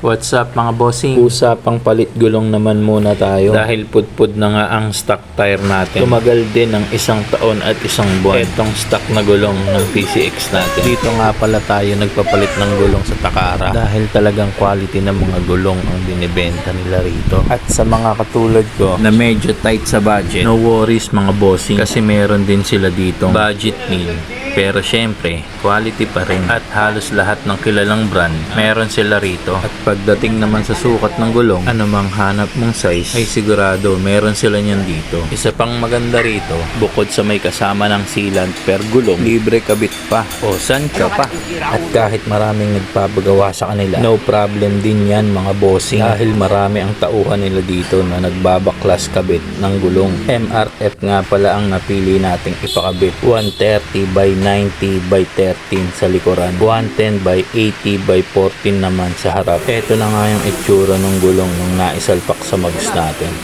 What's up mga bossing? Usapang palit gulong naman muna tayo. Dahil pudpud na nga ang stock tire natin. Tumagal din ng 1 taon at 1 buwan itong stock na gulong ng PCX natin. Dito nga pala tayo nagpapalit ng gulong sa Takara. Dahil talagang quality ng mga gulong ang binibenta nila rito. At sa mga katulad ko na medyo tight sa budget, no worries mga bossing. Kasi meron din sila dito budget meal. Pero syempre, quality pa rin. At halos lahat ng kilalang brand, meron sila rito. At pagdating naman sa sukat ng gulong, anumang hanap mong size, ay sigurado meron sila niyan dito. Isa pang maganda rito, bukod sa may kasama ng sealant per gulong, libre kabit pa. O san ka pa? At kahit maraming nagpapagawa sa kanila, no problem din yan mga bossing. Dahil marami ang tauhan nila dito na nagbabaklas kabit ng gulong. MRF nga pala ang napili nating ipakabit. 130 by 90 by 13 sa likuran, 110 by 80 by 14 naman sa harap. Ito na nga yung itsura ng gulong nung naisalpak sa mags natin.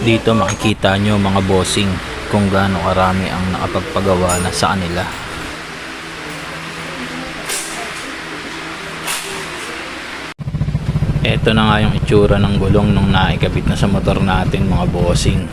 Dito makikita nyo mga bossing kung gaano karami ang nakapagpagawa na sa kanila. Ito na nga yung itsura ng gulong nung naikabit na sa motor natin mga bossing.